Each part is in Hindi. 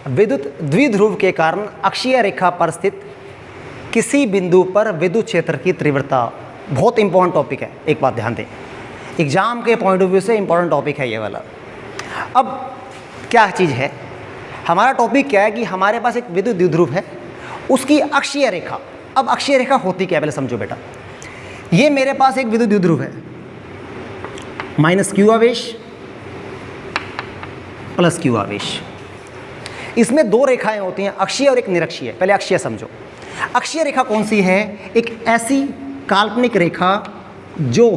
विद्युत द्विध्रुव के कारण अक्षीय रेखा पर स्थित किसी बिंदु पर विद्युत क्षेत्र की तीव्रता। बहुत इंपॉर्टेंट टॉपिक है, एक बात ध्यान दें, एग्जाम के पॉइंट ऑफ व्यू से इंपॉर्टेंट टॉपिक है ये वाला। अब क्या चीज़ है, हमारा टॉपिक क्या है कि हमारे पास एक विद्युत द्विध्रुव है, उसकी अक्षीय रेखा। अब अक्षीय रेखा होती क्या है पहले समझो बेटा। ये मेरे पास एक विद्युत द्विध्रुव है, माइनस क्यू आवेश प्लस क्यू आवेश। इसमें दो रेखाएं होती हैं, अक्षीय और एक निरक्षीय। पहले अक्षीय समझो। अक्षीय रेखा कौन सी है? एक ऐसी काल्पनिक रेखा जो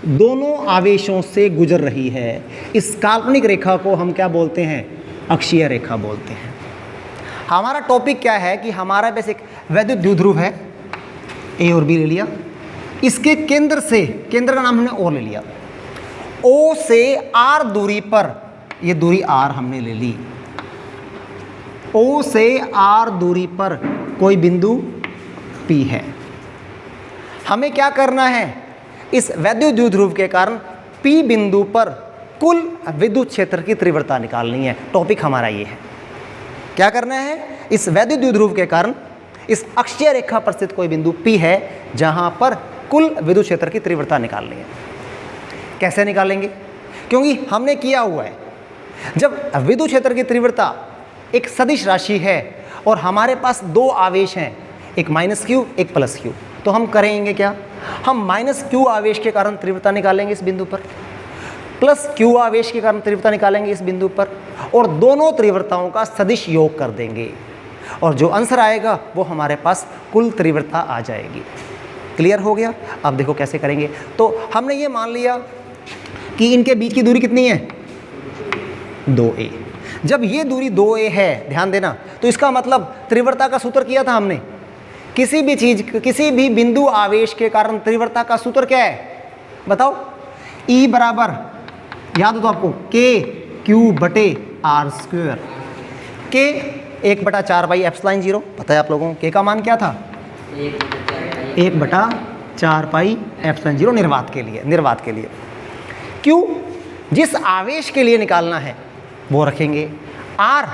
दोनों आवेशों से गुजर रही है। इस काल्पनिक रेखा को हम क्या बोलते हैं? अक्षीय रेखा बोलते हैं। हमारा टॉपिक क्या है कि हमारा बेसिक विद्युत द्विध्रुव है, ए और बी ले लिया। इसके केंद्र से, केंद्र का नाम हमने ओ ले लिया, ओ से आर दूरी पर, ये दूरी आर हमने ले ली, ओ से आर दूरी पर कोई बिंदु पी है। हमें क्या करना है? इस विद्युत द्विध्रुव के कारण पी बिंदु पर कुल विद्युत क्षेत्र की तीव्रता निकालनी है। टॉपिक हमारा ये है। क्या करना है? इस विद्युत द्विध्रुव के कारण इस अक्षीय रेखा पर स्थित कोई बिंदु पी है जहां पर कुल विद्युत क्षेत्र की तीव्रता निकालनी है। कैसे निकालेंगे? क्योंकि हमने किया हुआ है, जब विद्युत क्षेत्र की तीव्रता एक सदिश राशि है और हमारे पास दो आवेश हैं, एक माइनस क्यू एक प्लस क्यू, तो हम करेंगे क्या? हम माइनस क्यू आवेश के कारण तीव्रता निकालेंगे इस बिंदु पर, प्लस क्यू आवेश के कारण तीव्रता निकालेंगे इस बिंदु पर, और दोनों तीव्रताओं का सदिश योग कर देंगे और जो आंसर आएगा वो हमारे पास कुल तीव्रता आ जाएगी। क्लियर हो गया? अब देखो कैसे करेंगे। तो हमने ये मान लिया कि इनके बीच की दूरी कितनी है? 2a। जब ये दूरी 2a है, ध्यान देना, तो इसका मतलब तीव्रता का सूत्र किया था हमने। किसी भी चीज, किसी भी बिंदु आवेश के कारण तीव्रता का सूत्र क्या है बताओ? E बराबर, याद हो तो आपको, के क्यू बटे आर स्क्वायर। के 1/4 पाई एप्सिलॉन 0, पता है आप लोगों को के का मान क्या था? 1/4 पाई एप्सिलॉन 0 निर्वात के लिए, निर्वात के लिए। क्यू जिस आवेश के लिए निकालना है वो रखेंगे, आर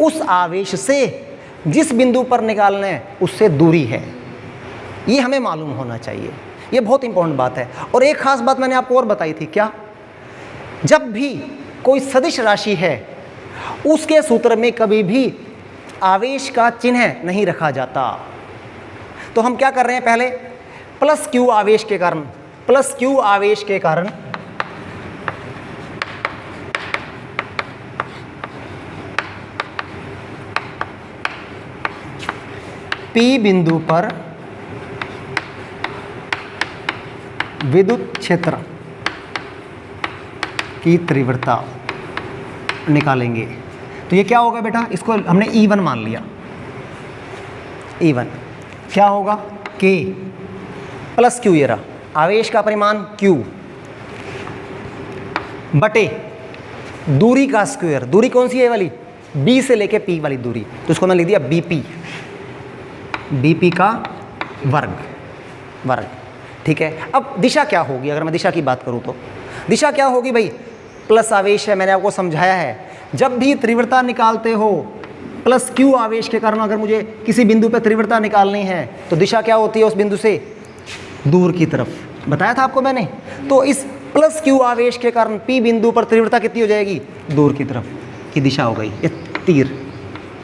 उस आवेश से जिस बिंदु पर निकालना है उससे दूरी है। ये हमें मालूम होना चाहिए, ये बहुत इंपॉर्टेंट बात है। और एक खास बात मैंने आपको और बताई थी, क्या? जब भी कोई सदिश राशि है उसके सूत्र में कभी भी आवेश का चिन्ह नहीं रखा जाता। तो हम क्या कर रहे हैं? पहले प्लस क्यू आवेश के कारण, प्लस क्यू आवेश के कारण पी बिंदु पर विद्युत क्षेत्र की तीव्रता निकालेंगे। तो ये क्या होगा बेटा? इसको हमने E1 मान लिया। E1 क्या होगा? K प्लस Q, ये रहा आवेश का परिमाण Q, बटे दूरी का स्क्वायर। दूरी कौन सी है वाली? B से लेके P वाली दूरी, तो इसको मैंने लिख दिया BP, BP का वर्ग, वर्ग। ठीक है। अब दिशा क्या होगी? अगर मैं दिशा की बात करूं तो दिशा क्या होगी भाई? प्लस आवेश है, मैंने आपको समझाया है। जब भी तीव्रता निकालते हो प्लस क्यू आवेश के कारण अगर मुझे किसी बिंदु पर तीव्रता निकालनी है तो दिशा क्या होती है? उस बिंदु से दूर की तरफ, बताया था आपको मैंने। तो इस प्लस क्यू आवेश के कारण पी बिंदु पर तीव्रता कितनी हो जाएगी? दूर की तरफ की दिशा हो गई। ये तीर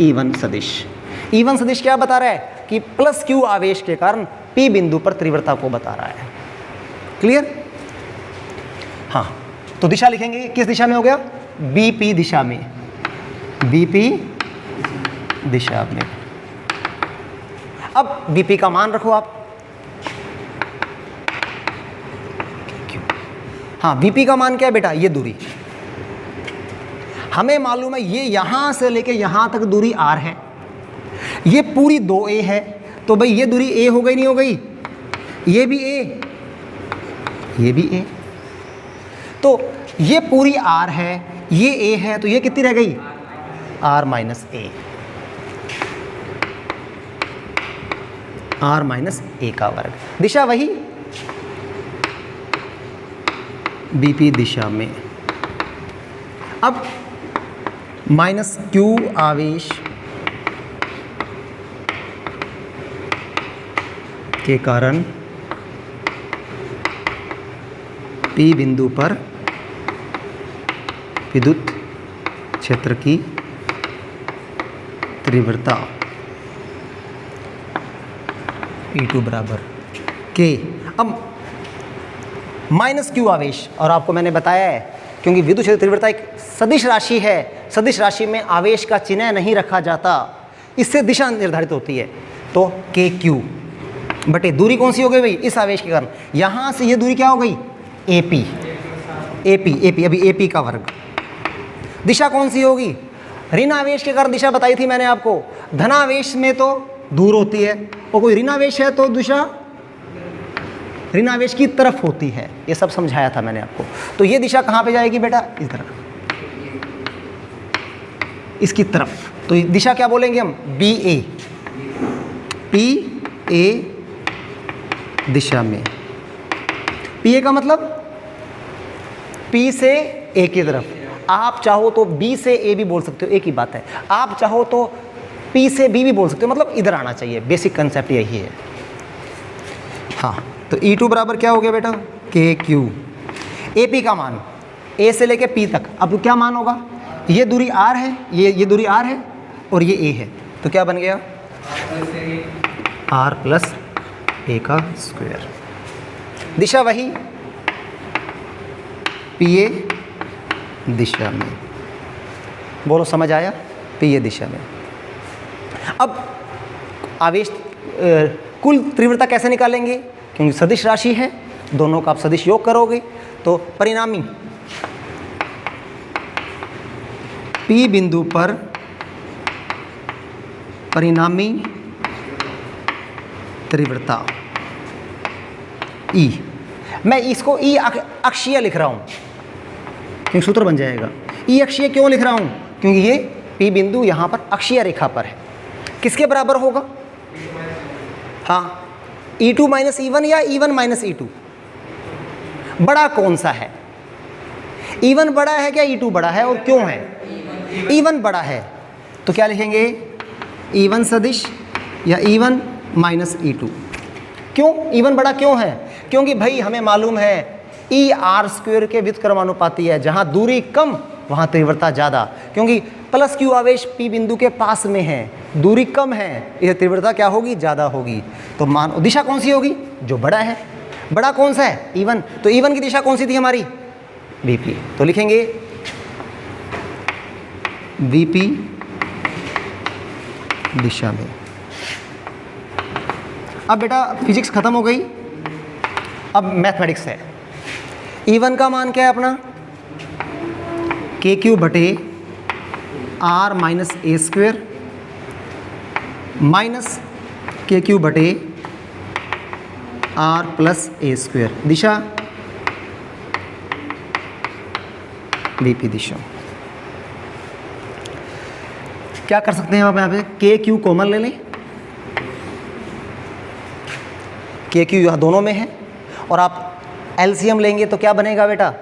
E1 सदिश, E1 सदिश क्या बता रहा है? कि प्लस क्यू आवेश के कारण पी बिंदु पर तीव्रता को बता रहा है। क्लियर? हाँ, तो दिशा लिखेंगे, किस दिशा में हो गया? BP दिशा में, BP दिशा में। अब BP का मान रखो आप। हाँ, BP का मान क्या है बेटा? ये दूरी हमें मालूम है, ये यहां से लेके यहां तक दूरी R है, ये पूरी 2a है, तो भाई ये दूरी a हो गई नहीं हो गई? ये भी a, ये भी a, तो ये पूरी R है, ये a है, तो ये कितनी रह गई? R minus a, R minus a का वर्ग। दिशा वही BP दिशा में। अब माइनस क्यू आवेश के कारण पी बिंदु पर विद्युत क्षेत्र की तीव्रता E2 बराबर के। अब माइनस क्यू आवेश, और आपको मैंने बताया है क्योंकि विद्युत क्षेत्र तीव्रता एक सदिश राशि है, सदिश राशि में आवेश का चिन्ह नहीं रखा जाता, इससे दिशा निर्धारित होती है। तो के क्यू बटे दूरी कौन सी हो गई भाई, इस आवेश के कारण यहाँ से ये दूरी क्या हो गई, एपी, एपी अभी एपी का वर्ग। दिशा कौन सी होगी, ऋण आवेश के कारण दिशा बताई थी मैंने आपको, धनावेश में तो दूर होती है, और कोई ऋणावेश है तो दिशा ऋणावेश की तरफ होती है, ये सब समझाया था मैंने आपको। तो ये दिशा कहाँ पे जाएगी बेटा, इस तरफ, इसकी तरफ। तो ये दिशा क्या बोलेंगे हम, बी ए, पी ए दिशा में। पी ए का मतलब पी से ए की तरफ, आप चाहो तो बी से ए भी बोल सकते हो, एक ही बात है। आप चाहो तो पी से बी भी बोल सकते हो, मतलब इधर आना चाहिए, बेसिक कंसेप्ट यही है। हाँ, तो E2 बराबर क्या हो गया बेटा, के क्यू। ए पी का मान ए से लेके पी तक, अब क्या मान होगा, ये दूरी R है, ये दूरी R है और ये A है, तो क्या बन गया, R प्लस ए का स्क्वायर। दिशा वही, पी ए दिशा में, बोलो समझ आया, पी ए दिशा में। अब आवेश कुल तीव्रता कैसे निकालेंगे, क्योंकि सदिश राशि है, दोनों का आप सदिश योग करोगे तो परिणामी पी बिंदु पर परिणामी तीव्रता ई, मैं इसको ई अक्षीय लिख रहा हूँ क्योंकि सूत्र बन जाएगा। ई अक्षीय क्यों लिख रहा हूँ, क्योंकि ये पी बिंदु यहाँ पर अक्षीय रेखा पर है, किसके बराबर होगा, हाँ E2 माइनस E1 या E1 माइनस E2, बड़ा कौन सा है, E1 बड़ा है क्या E2 बड़ा है, और क्यों है, E1 बड़ा है, तो क्या लिखेंगे E1 सदिश या E1 माइनस E2। क्यों E1 बड़ा क्यों है, क्योंकि भाई हमें मालूम है ER² के व्युत्क्रमानुपाती है, जहाँ दूरी कम वहाँ तीव्रता ज़्यादा, क्योंकि प्लस क्यू आवेश P बिंदु के पास में है, दूरी कम है, यह तीव्रता क्या होगी, ज़्यादा होगी। तो मान दिशा कौन सी होगी, जो बड़ा है, बड़ा कौन सा है E1, तो E1 की दिशा कौन सी थी हमारी, VP, तो लिखेंगे VP दिशा में। अब बेटा फिजिक्स खत्म हो गई, अब मैथमेटिक्स है। E1 का मान क्या है अपना, के क्यू बटे R minus a square minus के क्यू बटे R plus a square. Disha VP दिशा। क्या कर सकते हैं आप यहाँ पे, के क्यू कॉमन ले लें, के क्यू यहाँ दोनों में है, और आप एलसीएम लेंगे तो क्या बनेगा बेटा,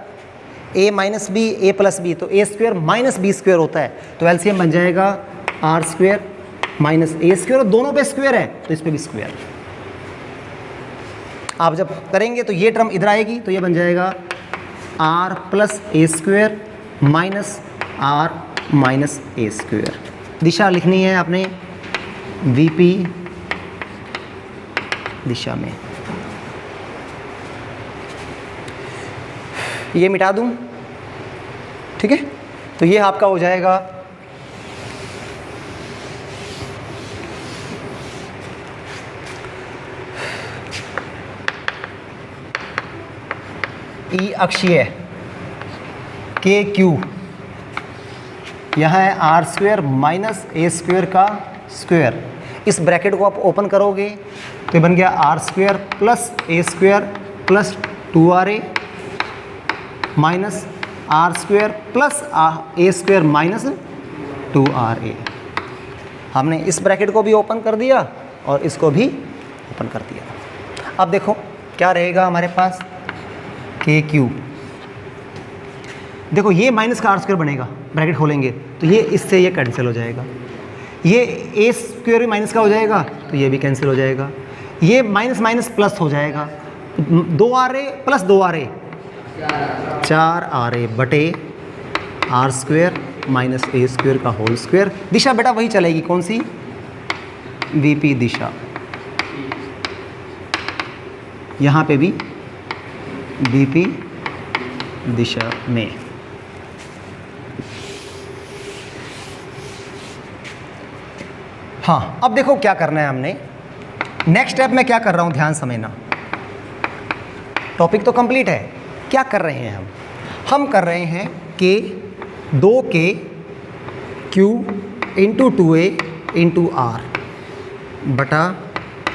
a minus b a plus b, तो a square minus b square होता है, तो एलसीएम बन जाएगा r square minus a square, और दोनों पे स्क्वेयर है तो इस पे भी स्क्वेयर। आप जब करेंगे तो ये टर्म इधर आएगी, तो ये बन जाएगा r plus a square minus r minus a square. दिशा लिखनी है आपने VP दिशा में। ये मिटा दूं, ठीक है, तो ये आपका हो जाएगा ई अक्षीय के क्यू, यहाँ है r square minus a square का स्क्वेयर। इस ब्रैकेट को आप ओपन करोगे तो ये बन गया r square plus a square plus 2RA minus r square plus a square minus 2RA। हमने इस ब्रैकेट को भी ओपन कर दिया और इसको भी ओपन कर दिया। अब देखो क्या रहेगा हमारे पास, के क्यू देखो ये माइनस का आर स्क्वायर बनेगा, ब्रैकेट खोलेंगे तो ये इससे ये कैंसिल हो जाएगा, ये ए स्क्वायर भी माइनस का हो जाएगा तो ये भी कैंसिल हो जाएगा, ये माइनस माइनस प्लस हो जाएगा, 2RA प्लस 2RA 4RA बटे r square minus a square का होल स्क्वायर। दिशा बेटा वही चलेगी, कौन सी? VP दिशा, यहाँ पे भी VP दिशा में। हाँ, अब देखो क्या करना है हमने। नेक्स्ट स्टेप में क्या कर रहा हूँ, ध्यान समझना। टॉपिक तो कंप्लीट है, क्या कर रहे हैं हम कर रहे हैं कि 2K Q into 2A into R बटा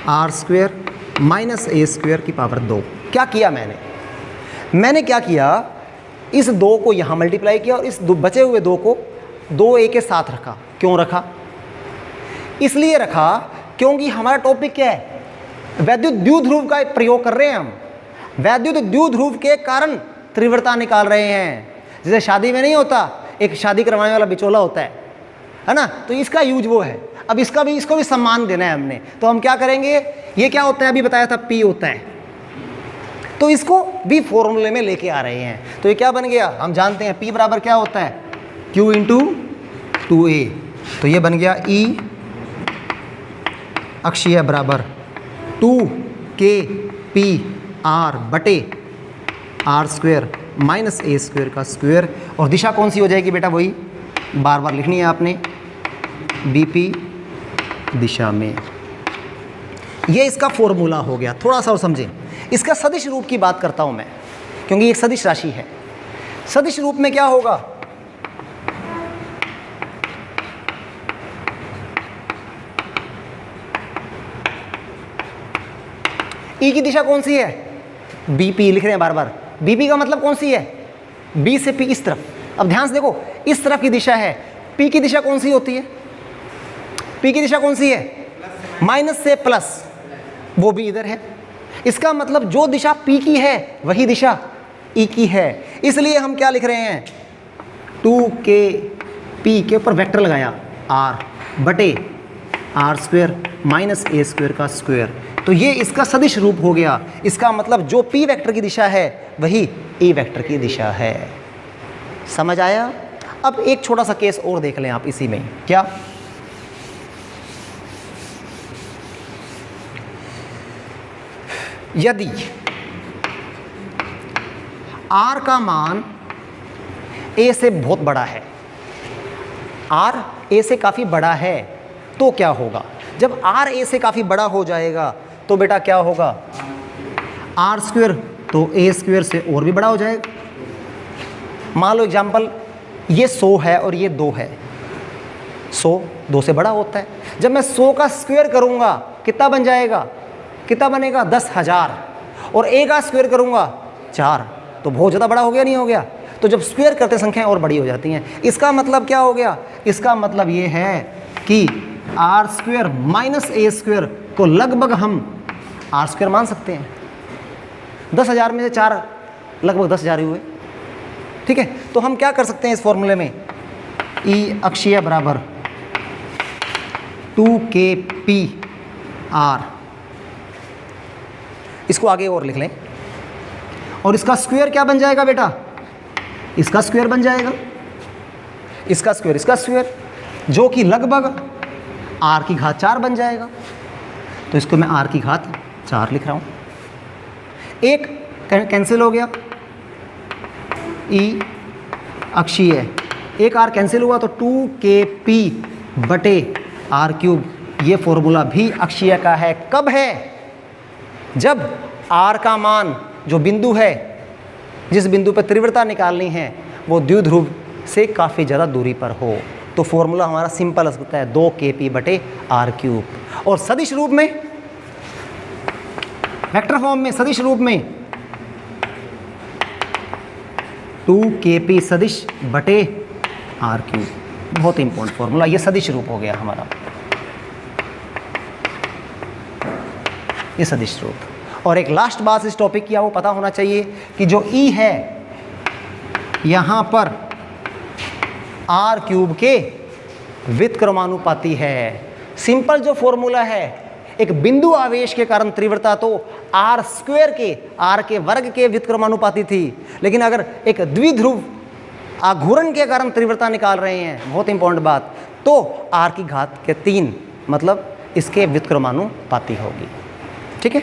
r square minus a square की पावर 2। क्या किया मैंने क्या किया, इस 2 को यहाँ मल्टीप्लाई किया और इस बचे हुए 2 को 2A के साथ रखा। क्यों रखा? इसलिए रखा क्योंकि हमारा टॉपिक क्या है, वैद्युत द्विध्रुव का प्रयोग कर रहे हैं हम। वैद्युत द्विध्रुव के कारण तीव्रता निकाल रहे हैं। जैसे शादी में नहीं होता, एक शादी करवाने वाला बिचौला होता है ना, तो इसका यूज वो है। अब इसको भी सम्मान देना है हमने, तो हम क्या करेंगे, ये क्या होता है अभी बताया था, P होता है, तो इसको भी फॉर्मूले में लेके आ रहे हैं। तो ये क्या बन गया, हम जानते हैं P बराबर क्या होता है, Q इंटू 2A। तो ये बन गया E अक्षीय बराबर 2KP R बटे r square minus a square का स्क्वायर। और दिशा कौन सी हो जाएगी बेटा, वही बार बार लिखनी है आपने, BP दिशा में। ये इसका फॉर्मूला हो गया। थोड़ा सा और समझें, इसका सदिश रूप की बात करता हूं मैं, क्योंकि एक सदिश राशि है। सदिश रूप में क्या होगा, E की दिशा कौन सी है, BP लिख रहे हैं बार बार। BP का मतलब कौन सी है, B से P इस तरफ। अब ध्यान से देखो, इस तरफ की दिशा है, P की दिशा कौन सी होती है, P की दिशा कौन सी है, माइनस से प्लस, वो भी इधर है। इसका मतलब जो दिशा P की है वही दिशा E की है। इसलिए हम क्या लिख रहे हैं, 2KP के ऊपर वेक्टर लगाया R बटे r square minus a square का स्क्वायर। तो ये इसका सदिश रूप हो गया। इसका मतलब जो P वेक्टर की दिशा है वही E वेक्टर की दिशा है। समझ आया? अब एक छोटा सा केस और देख लें आप इसी में। क्या? यदि R का मान A से बहुत बड़ा है, R A से काफ़ी बड़ा है, तो क्या होगा? जब R A से काफ़ी बड़ा हो जाएगा तो बेटा क्या होगा, आर स्क्वायर तो ए स्क्वायर से और भी बड़ा हो जाएगा। मान लो एग्जाम्पल, ये 100 है और ये 2 है, 100 2 से बड़ा होता है। जब मैं 100 का स्क्वायर करूँगा कितना बन जाएगा, कितना बनेगा, 10,000। और ए का स्क्वायर करूँगा 4, तो बहुत ज़्यादा बड़ा हो गया, नहीं हो गया? तो जब स्क्वायर करते संख्याएं और बड़ी हो जाती हैं। इसका मतलब क्या हो गया, इसका मतलब ये है कि r square minus a square को लगभग हम आर स्क्वायर मान सकते हैं। 10,000 में से 4 लगभग 10,000 ही हुए। ठीक है, तो हम क्या कर सकते हैं इस फॉर्मूले में, ई अक्षीय बराबर 2KP R, इसको आगे और लिख लें। और इसका स्क्वायर क्या बन जाएगा बेटा, इसका स्क्वायर बन जाएगा, इसका स्क्वायर जो कि लगभग R की घात 4 बन जाएगा। तो इसको मैं R की घात 4 लिख रहा हूँ। एक कैंसिल हो गया, E अक्षीय, एक R कैंसिल हुआ, तो 2KP बटे R क्यूब। ये फॉर्मूला भी अक्षीय का है। कब है, जब R का मान, जो बिंदु है, जिस बिंदु पर तीव्रता निकालनी है, वो द्विध्रुव से काफ़ी ज़्यादा दूरी पर हो। तो फॉर्मूला हमारा सिंपल हो सकता है 2KP बटे आर क्यूब। और सदिश रूप में, वेक्टर फॉर्म में, सदिश रूप में 2KP सदिश बटे आर क्यूब। बहुत इंपॉर्टेंट फॉर्मूला, ये सदिश रूप हो गया हमारा, ये सदिश रूप। और एक लास्ट बात इस टॉपिक की वो पता होना चाहिए कि जो E है, यहाँ पर आर क्यूब के व्युत्क्रमानुपाती है। सिंपल जो फॉर्मूला है, एक बिंदु आवेश के कारण तीव्रता तो आर स्क्वायर के, आर के वर्ग के व्युत्क्रमानुपाती थी, लेकिन अगर एक द्विध्रुव आघूर्ण के कारण तीव्रता निकाल रहे हैं, बहुत इंपॉर्टेंट बात, तो आर की घात के 3 मतलब इसके व्युत्क्रमानुपाती होगी। ठीक है।